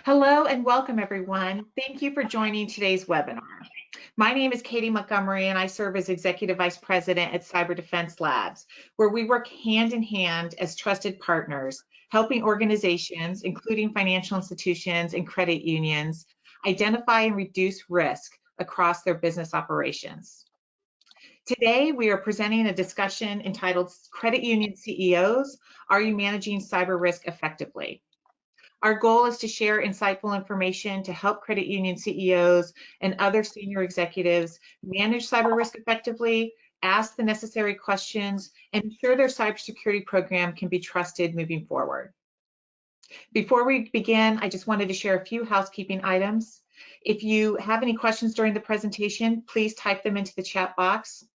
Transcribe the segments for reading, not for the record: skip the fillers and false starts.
Hello and welcome everyone. Thank you for joining today's webinar. My name is Katy Montgomery and I serve as Executive Vice President at Cyber Defense Labs, where we work hand in hand as trusted partners, helping organizations, including financial institutions and credit unions, identify and reduce risk across their business operations. Today, we are presenting a discussion entitled Credit Union CEOs, Are You Managing Cyber Risk Effectively? Our goal is to share insightful information to help credit union CEOs and other senior executives manage cyber risk effectively, ask the necessary questions, and ensure their cybersecurity program can be trusted moving forward. Before we begin, I just wanted to share a few housekeeping items. If you have any questions during the presentation, please type them into the chat box.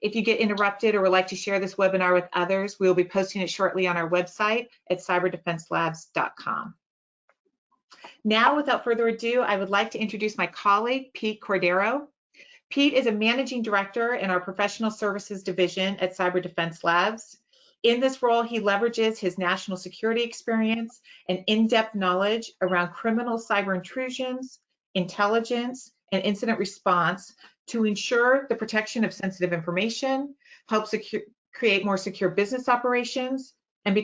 If you get interrupted or would like to share this webinar with others, we will be posting it shortly on our website at cyberdefenselabs.com. Now, without further ado, I would like to introduce my colleague, Pete Cordero. Pete is a managing director in our professional services division at Cyber Defense Labs. In this role, he leverages his national security experience and in-depth knowledge around criminal cyber intrusions, intelligence, and incident response to ensure the protection of sensitive information, help create more secure business operations, and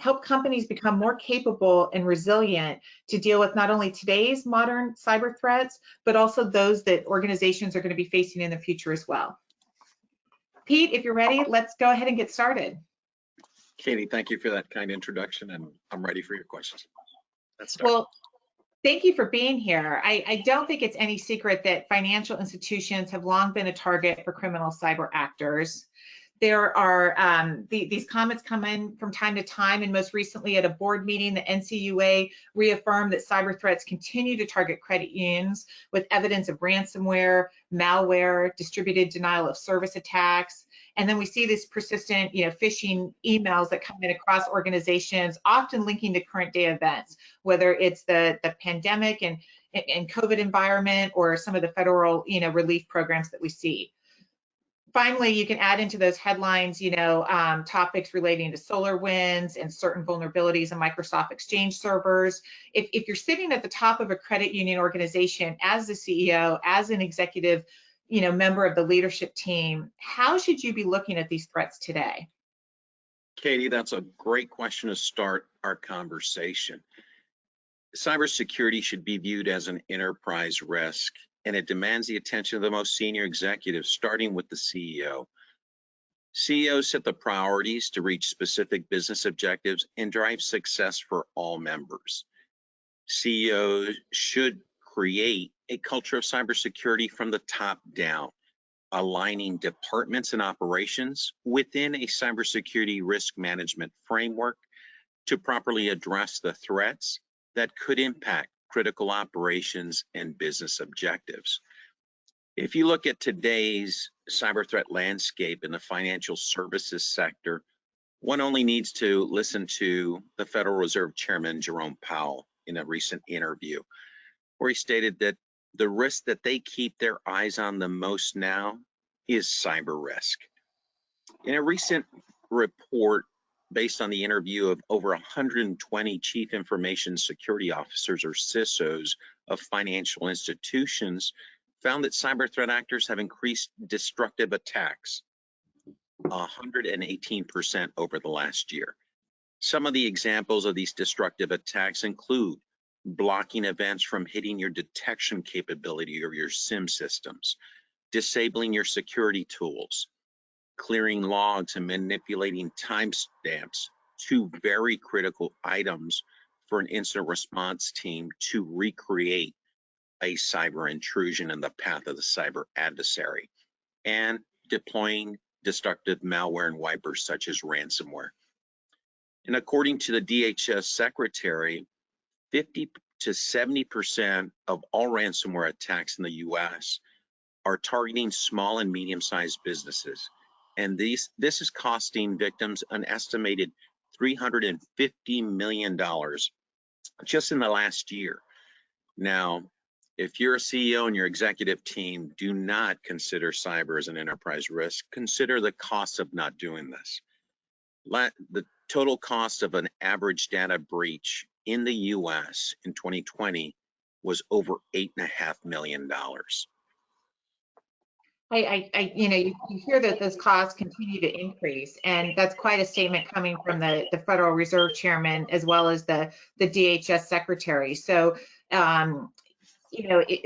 help companies become more capable and resilient to deal with not only today's modern cyber threats, but also those that organizations are going to be facing in the future as well. Pete, if you're ready, let's go ahead and get started. Katy, thank you for that kind introduction, and I'm ready for your questions. Let's start. Well, thank you for being here. I don't think it's any secret that financial institutions have long been a target for criminal cyber actors. There are these comments come in from time to time, and most recently at a board meeting, the NCUA reaffirmed that cyber threats continue to target credit unions with evidence of ransomware, malware, distributed denial of service attacks. And then we see this persistent, phishing emails that come in across organizations, often linking to current day events, whether it's the pandemic and COVID environment or some of the federal, relief programs that we see. Finally, you can add into those headlines, topics relating to SolarWinds and certain vulnerabilities in Microsoft Exchange servers. If you're sitting at the top of a credit union organization as the CEO, as an executive, member of the leadership team, how should you be looking at these threats today? Katy, that's a great question to start our conversation. Cybersecurity should be viewed as an enterprise risk, and it demands the attention of the most senior executives, starting with the CEO. CEOs set the priorities to reach specific business objectives and drive success for all members. CEOs should create a culture of cybersecurity from the top down, aligning departments and operations within a cybersecurity risk management framework to properly address the threats that could impact critical operations and business objectives. If you look at today's cyber threat landscape in the financial services sector, one only needs to listen to the Federal Reserve Chairman Jerome Powell in a recent interview, where he stated that the risk that they keep their eyes on the most now is cyber risk. In a recent report based on the interview of over 120 chief information security officers, or CISOs, of financial institutions, found that cyber threat actors have increased destructive attacks 118% over the last year. Some of the examples of these destructive attacks include blocking events from hitting your detection capability or your SIM systems, disabling your security tools, clearing logs, and manipulating timestamps, two very critical items for an incident response team to recreate a cyber intrusion in the path of the cyber adversary, and deploying destructive malware and wipers such as ransomware. And according to the DHS secretary, 50 to 70% of all ransomware attacks in the US are targeting small and medium-sized businesses. And this is costing victims an estimated $350 million just in the last year. Now, if you're a CEO and your executive team do not consider cyber as an enterprise risk, consider the cost of not doing this. The total cost of an average data breach in the US in 2020 was over $8.5 million. You hear that those costs continue to increase, and that's quite a statement coming from the Federal Reserve Chairman as well as the DHS Secretary. So,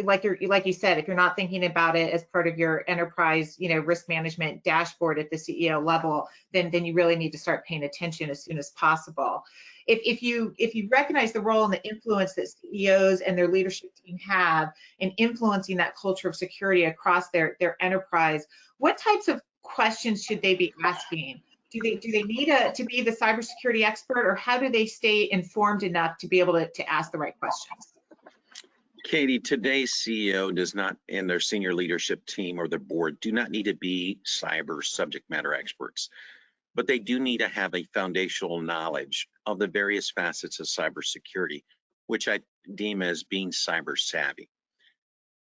like you said, if you're not thinking about it as part of your enterprise, risk management dashboard at the CEO level, then you really need to start paying attention as soon as possible. If you recognize the role and the influence that CEOs and their leadership team have in influencing that culture of security across their enterprise, what types of questions should they be asking? Do they need to be the cybersecurity expert, or how do they stay informed enough to be able to ask the right questions? Katy, today's CEO does not, and their senior leadership team or their board do not need to be cyber subject matter experts, but they do need to have a foundational knowledge of the various facets of cybersecurity, which I deem as being cyber savvy.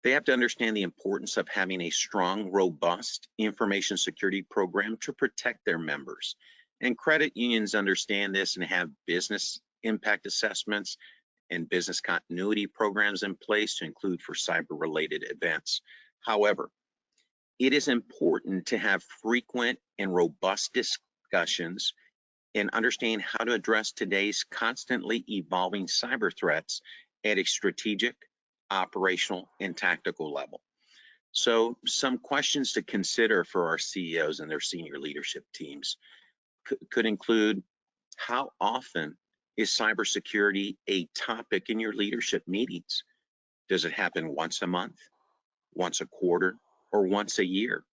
They have to understand the importance of having a strong, robust information security program to protect their members. And credit unions understand this and have business impact assessments and business continuity programs in place to include for cyber-related events. However, it is important to have frequent and robust discussions and understand how to address today's constantly evolving cyber threats at a strategic, operational, and tactical level. So some questions to consider for our CEOs and their senior leadership teams could include, how often is cybersecurity a topic in your leadership meetings? Does it happen once a month, once a quarter, or once a year?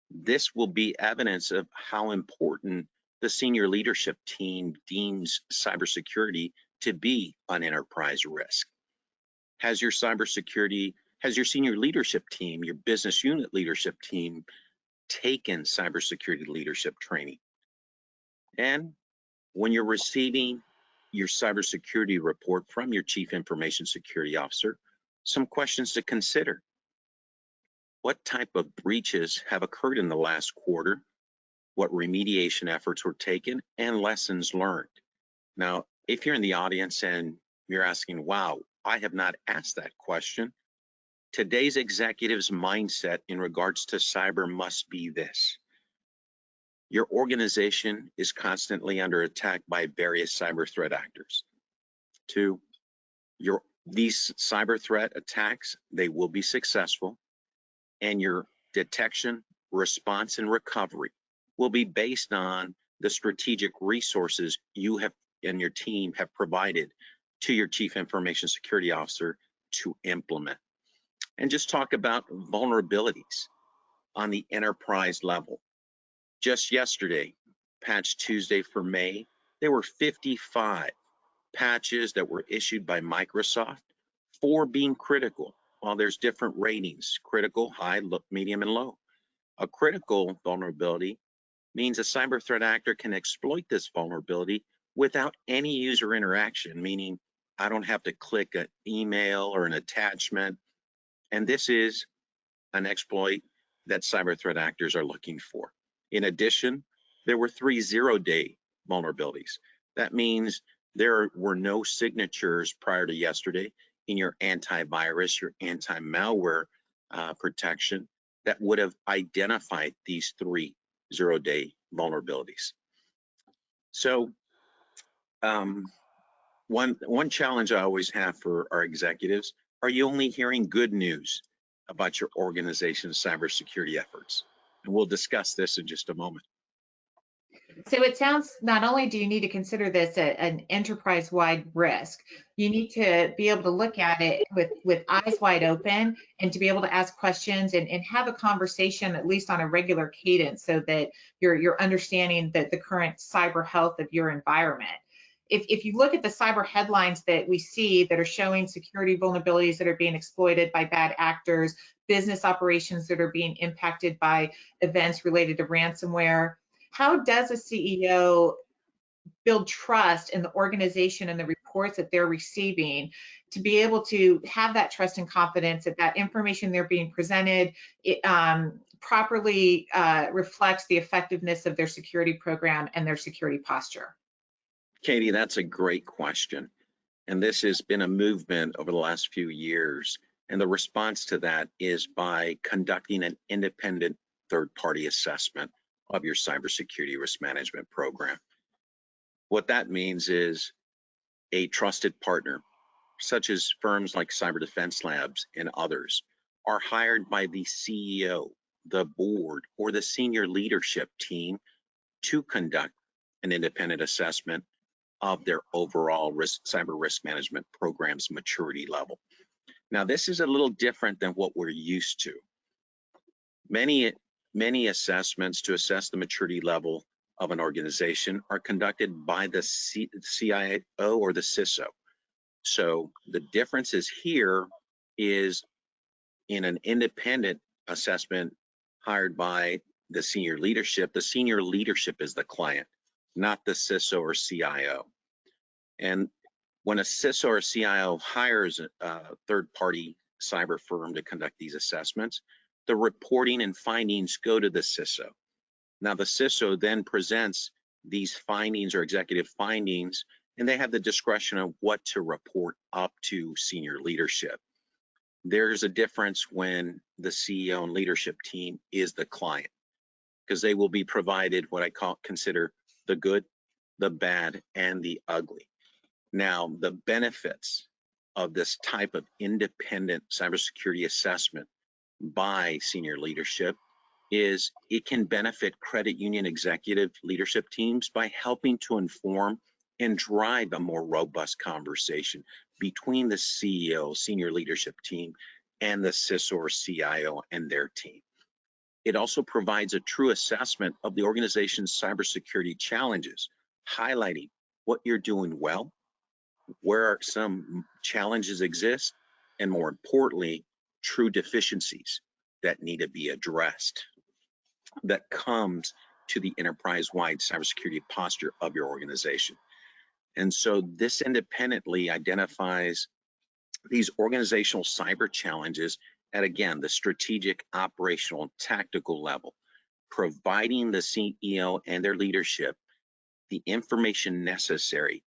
This will be evidence of how important the senior leadership team deems cybersecurity to be an enterprise risk. Has your senior leadership team, your business unit leadership team, taken cybersecurity leadership training? And when you're receiving your cybersecurity report from your Chief Information Security Officer, some questions to consider. What type of breaches have occurred in the last quarter? What remediation efforts were taken and lessons learned? Now, if you're in the audience and you're asking, wow, I have not asked that question, today's executive's mindset in regards to cyber must be this: your organization is constantly under attack by various cyber threat actors. 2, these cyber threat attacks, they will be successful, and your detection, response, and recovery will be based on the strategic resources you have and your team have provided to your Chief Information Security Officer to implement. And just talk about vulnerabilities on the enterprise level. Just yesterday, Patch Tuesday for May, there were 55 patches that were issued by Microsoft, 4 being critical. While there's different ratings: critical, high, low, medium, and low. A critical vulnerability means a cyber threat actor can exploit this vulnerability without any user interaction, meaning I don't have to click an email or an attachment. And this is an exploit that cyber threat actors are looking for. In addition, there were 3 zero-day vulnerabilities. That means there were no signatures prior to yesterday in your antivirus, your anti-malware protection that would have identified these 3 zero-day vulnerabilities. So one challenge I always have for our executives: are you only hearing good news about your organization's cybersecurity efforts? And we'll discuss this in just a moment. So it sounds, not only do you need to consider this an enterprise-wide risk, you need to be able to look at it with eyes wide open and to be able to ask questions and have a conversation at least on a regular cadence so that you're understanding the current cyber health of your environment. If you look at the cyber headlines that we see that are showing security vulnerabilities that are being exploited by bad actors, business operations that are being impacted by events related to ransomware, how does a CEO build trust in the organization and the reports that they're receiving to be able to have that trust and confidence that that information they're being presented properly reflects the effectiveness of their security program and their security posture? Katy, that's a great question. And this has been a movement over the last few years. And the response to that is by conducting an independent third-party assessment of your cybersecurity risk management program. What that means is a trusted partner, such as firms like Cyber Defense Labs and others, are hired by the CEO, the board, or the senior leadership team to conduct an independent assessment of their overall cyber risk management program's maturity level. Now, this is a little different than what we're used to. Many assessments to assess the maturity level of an organization are conducted by the CIO or the CISO. So the differences here is in an independent assessment hired by the senior leadership is the client, not the CISO or CIO. And when a CISO or CIO hires a third-party cyber firm to conduct these assessments, the reporting and findings go to the CISO. Now, the CISO then presents these findings or executive findings, and they have the discretion of what to report up to senior leadership. There's a difference when the CEO and leadership team is the client, because they will be provided what I consider the good, the bad, and the ugly. Now, the benefits of this type of independent cybersecurity assessment by senior leadership is it can benefit credit union executive leadership teams by helping to inform and drive a more robust conversation between the CEO, senior leadership team, and the CISO or CIO and their team. It also provides a true assessment of the organization's cybersecurity challenges, highlighting what you're doing well, where some challenges exist, and more importantly, true deficiencies that need to be addressed that comes to the enterprise-wide cybersecurity posture of your organization. And so this independently identifies these organizational cyber challenges at, again, the strategic, operational, and tactical level, providing the CEO and their leadership the information necessary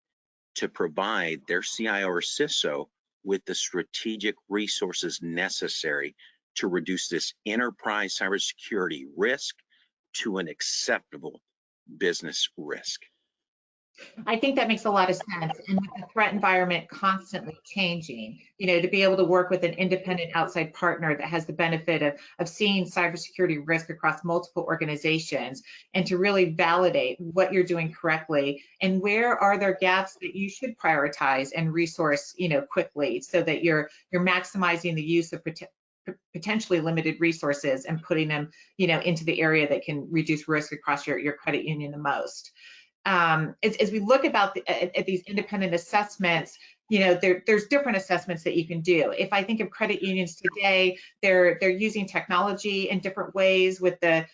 to provide their CIO or CISO with the strategic resources necessary to reduce this enterprise cybersecurity risk to an acceptable business risk. I think that makes a lot of sense. And with the threat environment constantly changing, to be able to work with an independent outside partner that has the benefit of seeing cybersecurity risk across multiple organizations and to really validate what you're doing correctly and where are there gaps that you should prioritize and resource, quickly so that you're maximizing the use of potentially limited resources and putting them, into the area that can reduce risk across your credit union the most. As we look at these independent assessments, there's different assessments that you can do. If I think of credit unions today, they're using technology in different ways with the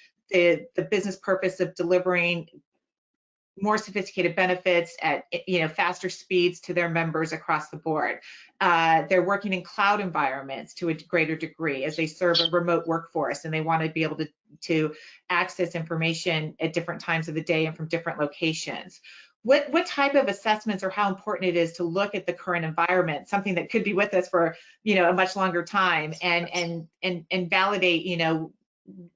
business purpose of delivering more sophisticated benefits at faster speeds to their members across the board. They're working in cloud environments to a greater degree as they serve a remote workforce and they want to be able to access information at different times of the day and from different locations. What type of assessments or how important it is to look at the current environment, something that could be with us for a much longer time, and validate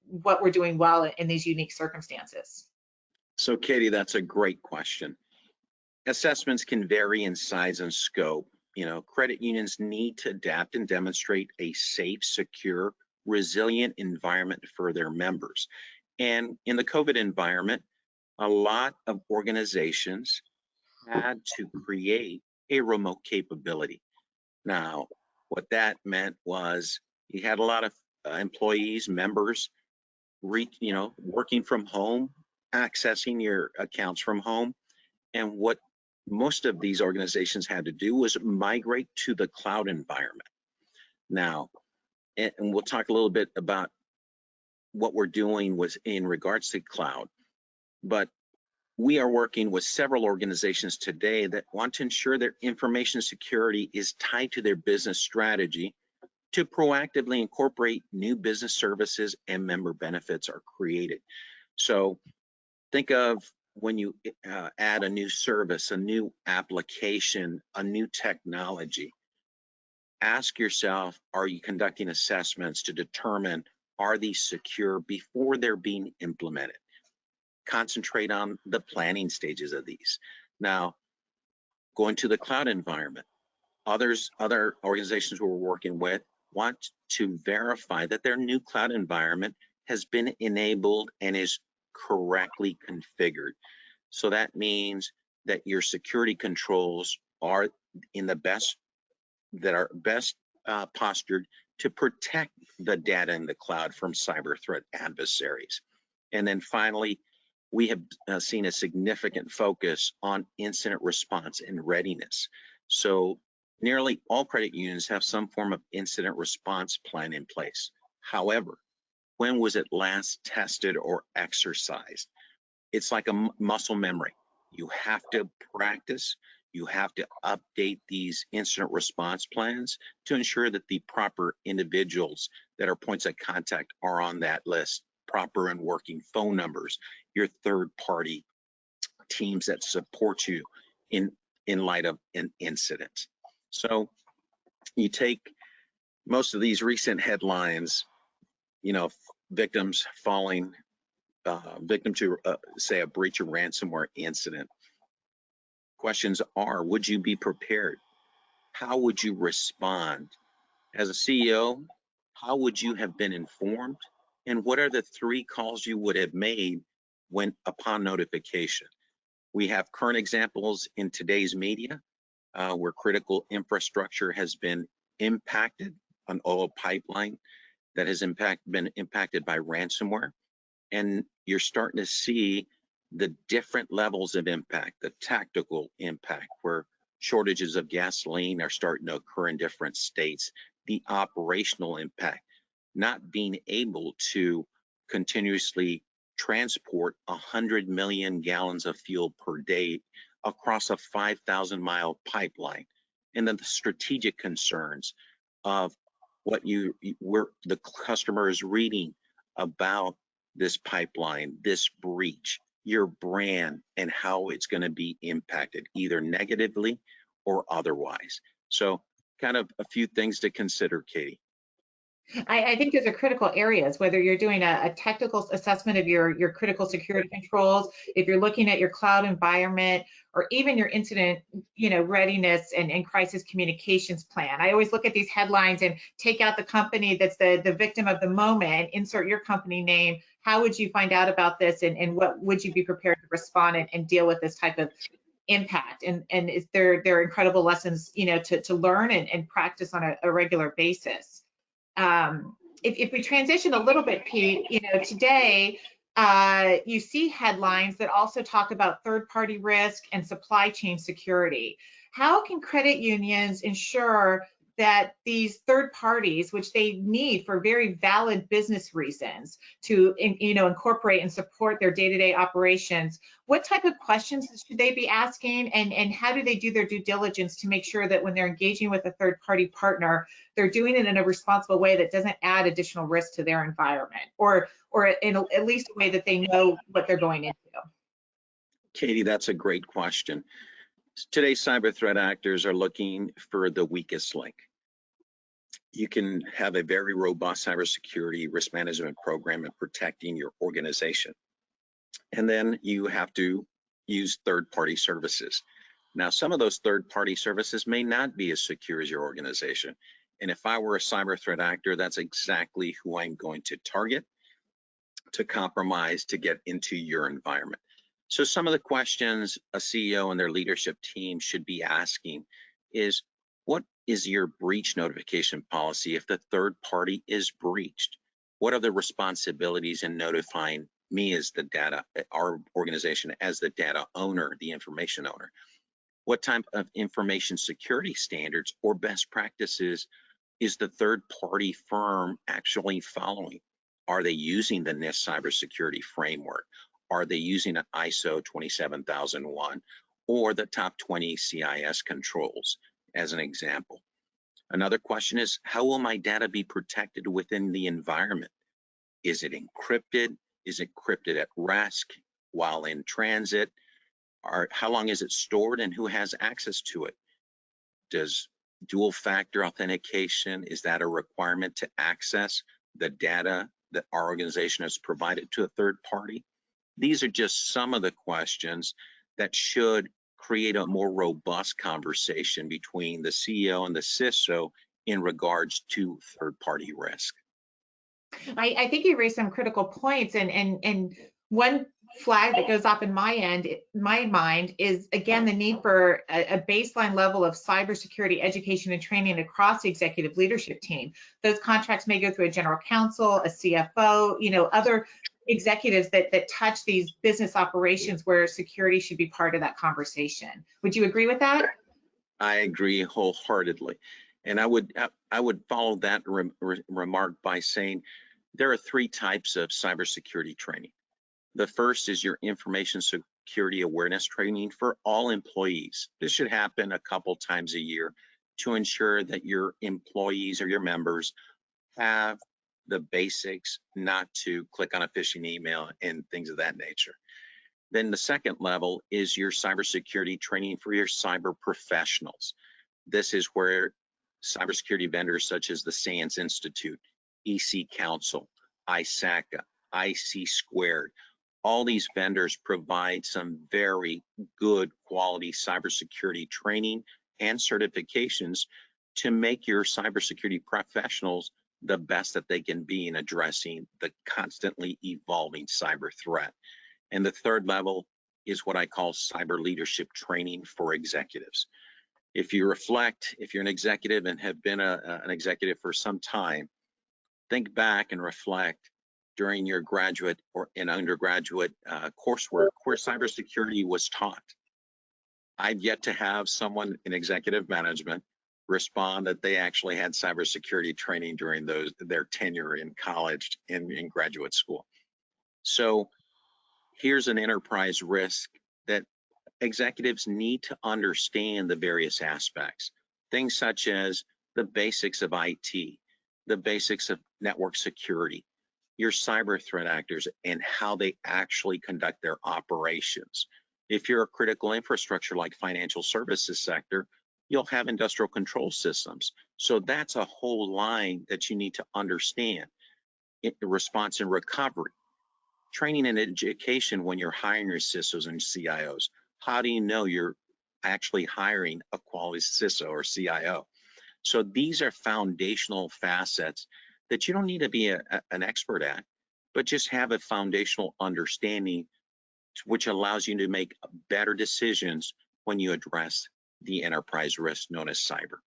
what we're doing well in these unique circumstances? So Katy, that's a great question. Assessments can vary in size and scope. Credit unions need to adapt and demonstrate a safe, secure, resilient environment for their members. And in the COVID environment, a lot of organizations had to create a remote capability. Now, what that meant was you had a lot of employees, members, working from home, accessing your accounts from home. And what most of these organizations had to do was migrate to the cloud environment. Now, and we'll talk a little bit about what we're doing was in regards to cloud, but we are working with several organizations today that want to ensure their information security is tied to their business strategy to proactively incorporate new business services and member benefits are created. So think of when you add a new service, a new application, a new technology, ask yourself, are you conducting assessments to determine, are these secure before they're being implemented? Concentrate on the planning stages of these. Now, going to the cloud environment, other organizations we're working with want to verify that their new cloud environment has been enabled and is correctly configured. So that means that your security controls are in the best, that are best postured to protect the data in the cloud from cyber threat adversaries. And then finally, we have seen a significant focus on incident response and readiness. So nearly all credit unions have some form of incident response plan in place. However, when was it last tested or exercised? It's like a muscle memory. You have to practice, you have to update these incident response plans to ensure that the proper individuals that are points of contact are on that list, proper and working phone numbers, your third party teams that support you in light of an incident. So you take most of these recent headlines, you know, victims falling victim to say a breach or ransomware incident. Questions are, would you be prepared? How would you respond? As a CEO, how would you have been informed? And what are the 3 calls you would have made when upon notification? We have current examples in today's media where critical infrastructure has been impacted, an oil pipeline that has been impacted by ransomware. And you're starting to see the different levels of impact, the tactical impact, where shortages of gasoline are starting to occur in different states, the operational impact, not being able to continuously transport 100 million gallons of fuel per day across a 5,000-mile pipeline, and then the strategic concerns of what the customer is reading about this pipeline, this breach, your brand, and how it's going to be impacted, either negatively or otherwise. So kind of a few things to consider, Katy. I think those are critical areas, whether you're doing a technical assessment of your critical security controls, if you're looking at your cloud environment, or even your incident, readiness and crisis communications plan. I always look at these headlines and take out the company that's the victim of the moment, insert your company name. How would you find out about this, and what would you be prepared to respond and deal with this type of impact? And there are incredible lessons, to learn and practice on a regular basis. If we transition a little bit, Pete, today you see headlines that also talk about third-party risk and supply chain security. How can credit unions ensure that these third parties, which they need for very valid business reasons to incorporate and support their day-to-day operations, what type of questions should they be asking, and how do they do their due diligence to make sure that when they're engaging with a third-party partner, they're doing it in a responsible way that doesn't add additional risk to their environment, or in at least a way that they know what they're going into? Katy, that's a great question. Today's cyber threat actors are looking for the weakest link. You can have a very robust cybersecurity risk management program in protecting your organization. And then you have to use third-party services. Now, some of those third-party services may not be as secure as your organization. And if I were a cyber threat actor, that's exactly who I'm going to target to compromise to get into your environment. So some of the questions a CEO and their leadership team should be asking is, what is your breach notification policy if the third party is breached? What are the responsibilities in notifying me as the data, our organization as the data owner, the information owner? What type of information security standards or best practices is the third party firm actually following? Are they using the NIST cybersecurity framework? Are they using an ISO 27001 or the top 20 CIS controls as an example? Another question is, how will my data be protected within the environment? Is it encrypted? Is it encrypted at rest? while in transit? How long is it stored and who has access to it? Does dual factor authentication, is that a requirement to access the data that our organization has provided to a third party? These are just some of the questions that should create a more robust conversation between the CEO and the CISO in regards to third-party risk. I think you raised some critical points, and one flag that goes off in my mind is, again, the need for a baseline level of cybersecurity education and training across the executive leadership team. Those contracts may go through a general counsel, a CFO, other executives that touch these business operations where security should be part of that conversation. Would you agree with that? I agree wholeheartedly. And I would follow that remark by saying there are three types of cybersecurity training. The first is your information security awareness training for all employees. This should happen a couple times a year to ensure that your employees or your members have the basics not to click on a phishing email and things of that nature. Then the second level is your cybersecurity training for your cyber professionals. This is where cybersecurity vendors such as the SANS Institute, EC Council, ISACA, IC Squared, all these vendors provide some very good quality cybersecurity training and certifications to make your cybersecurity professionals the best that they can be in addressing the constantly evolving cyber threat. And the third level is what I call cyber leadership training for executives. If you reflect, if you're an executive and have been an executive for some time, think back and reflect during your graduate or in undergraduate coursework where cybersecurity was taught. I've yet to have someone in executive management respond that they actually had cybersecurity training during their tenure in college and in graduate school. So here's an enterprise risk that executives need to understand the various aspects, things such as the basics of IT, the basics of network security, your cyber threat actors and how they actually conduct their operations. If you're a critical infrastructure like financial services sector, you'll have industrial control systems. So that's a whole line that you need to understand. Response and recovery, training and education when you're hiring your CISOs and CIOs. How do you know you're actually hiring a quality CISO or CIO? So these are foundational facets that you don't need to be an expert at, but just have a foundational understanding which allows you to make better decisions when you address the enterprise risk known as cyber.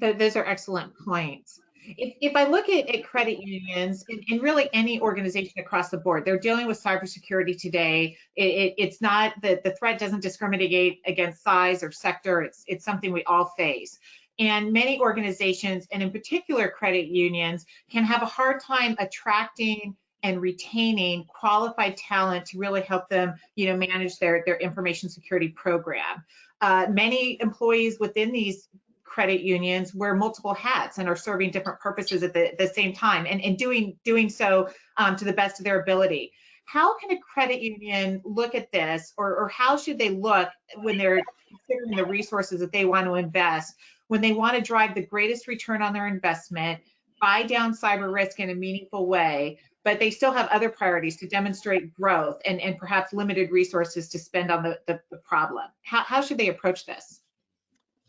Those are excellent points. If I look at credit unions and really any organization across the board, they're dealing with cybersecurity today. It's not that the threat doesn't discriminate against size or sector. It's something we all face. And many organizations, and in particular credit unions, can have a hard time attracting and retaining qualified talent to really help them, manage their information security program. Many employees within these credit unions wear multiple hats and are serving different purposes at the same time and doing so to the best of their ability. How can a credit union look at this, or how should they look when they're considering the resources that they want to invest, when they want to drive the greatest return on their investment, buy down cyber risk in a meaningful way, but they still have other priorities to demonstrate growth and perhaps limited resources to spend on the problem? How should they approach this?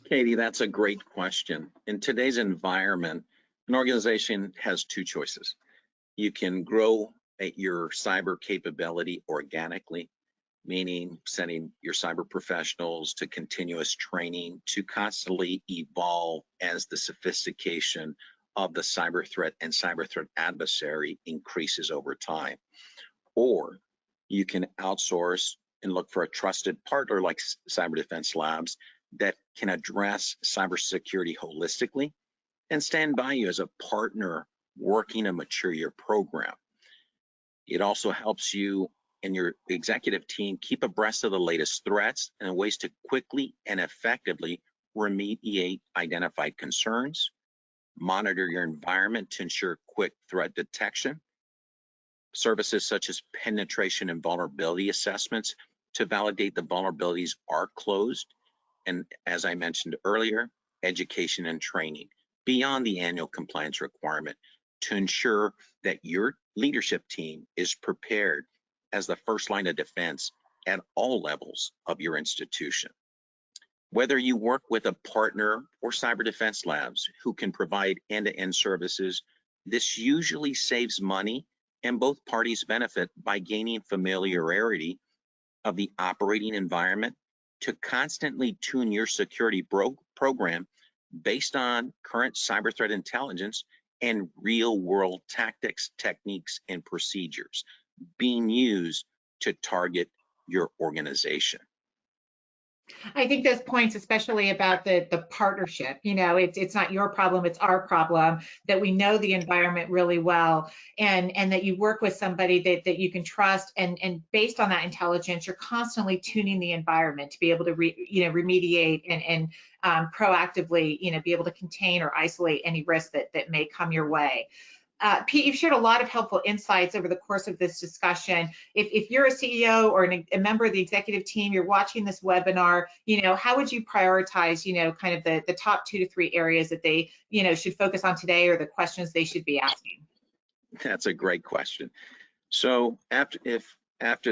Katie, that's a great question. In today's environment, an organization has two choices. You can grow your cyber capability organically, meaning sending your cyber professionals to continuous training to constantly evolve as the sophistication of the cyber threat and cyber threat adversary increases over time. Or you can outsource and look for a trusted partner like Cyber Defense Labs that can address cybersecurity holistically and stand by you as a partner working to mature your program. It also helps you and your executive team keep abreast of the latest threats and ways to quickly and effectively remediate identified concerns, monitor your environment to ensure quick threat detection, services such as penetration and vulnerability assessments to validate the vulnerabilities are closed. And as I mentioned earlier, education and training beyond the annual compliance requirement to ensure that your leadership team is prepared as the first line of defense at all levels of your institution. Whether you work with a partner or cyber defense labs who can provide end-to-end services, this usually saves money and both parties benefit by gaining familiarity of the operating environment to constantly tune your security program based on current cyber threat intelligence and real world tactics, techniques, and procedures being used to target your organization. I think those points, especially about the partnership, it's not your problem, it's our problem, that we know the environment really well, and that you work with somebody that you can trust, and based on that intelligence, you're constantly tuning the environment to be able to remediate and proactively be able to contain or isolate any risk that may come your way. Pete, you've shared a lot of helpful insights over the course of this discussion. If you're a CEO or a member of the executive team, you're watching this webinar, how would you prioritize, kind of the top 2 to 3 areas that they, should focus on today, or the questions they should be asking? That's a great question. So after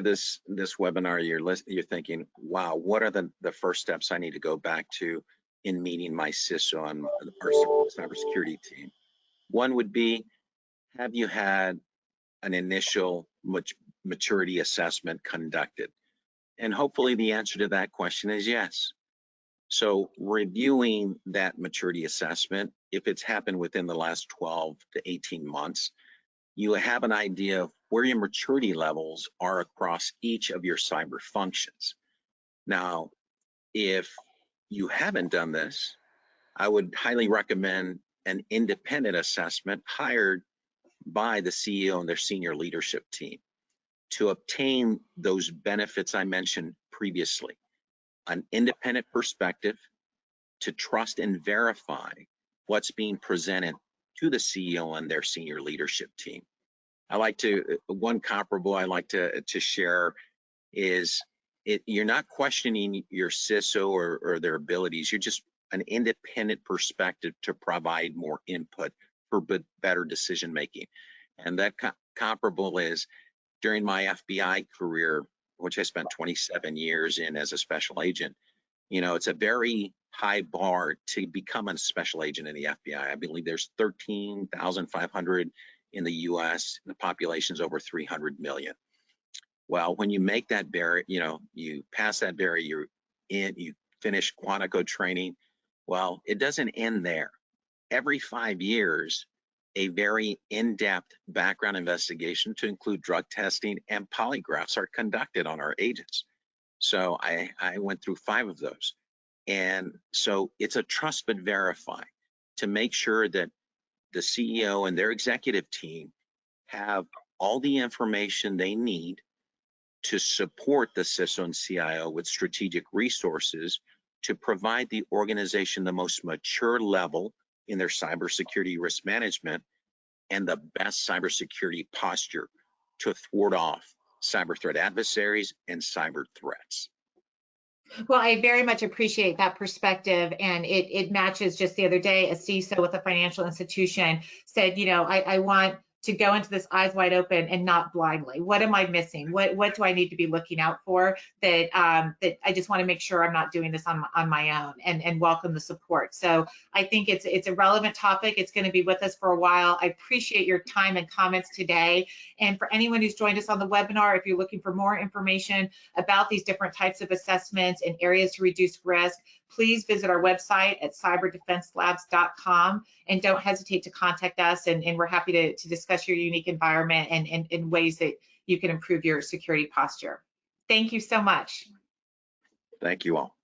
this webinar, you're thinking, wow, what are the first steps I need to go back to in meeting my CISO and our cybersecurity team? One would be, have you had an initial maturity assessment conducted? And hopefully the answer to that question is yes. So reviewing that maturity assessment, if it's happened within the last 12 to 18 months, you have an idea of where your maturity levels are across each of your cyber functions. Now, if you haven't done this, I would highly recommend an independent assessment hired by the CEO and their senior leadership team to obtain those benefits I mentioned previously. An independent perspective to trust and verify what's being presented to the CEO and their senior leadership team. One comparable I like to share is you're not questioning your CISO or their abilities. You're just an independent perspective to provide more input for better decision making. And that comparable is during my FBI career, which I spent 27 years in as a special agent. It's a very high bar to become a special agent in the FBI. I believe there's 13,500 in the US, the population's over 300 million. Well, when you make that barrier, you pass that barrier, you finish Quantico training. Well, it doesn't end there. Every 5 years, a very in-depth background investigation to include drug testing and polygraphs are conducted on our agents. So I went through 5 of those. And so it's a trust but verify to make sure that the CEO and their executive team have all the information they need to support the CISO and CIO with strategic resources to provide the organization the most mature level in their cybersecurity risk management and the best cybersecurity posture to thwart off cyber threat adversaries and cyber threats. Well, I very much appreciate that perspective, and it matches. Just the other day, a CISO with a financial institution said, I want to go into this eyes wide open and not blindly. What am I missing? What do I need to be looking out for? That I just want to make sure I'm not doing this on my own, and welcome the support. So I think it's a relevant topic. It's going to be with us for a while. I appreciate your time and comments today. And for anyone who's joined us on the webinar, if you're looking for more information about these different types of assessments and areas to reduce risk, please visit our website at cyberdefenselabs.com, and don't hesitate to contact us, and we're happy to discuss your unique environment and ways that you can improve your security posture. Thank you so much. Thank you all.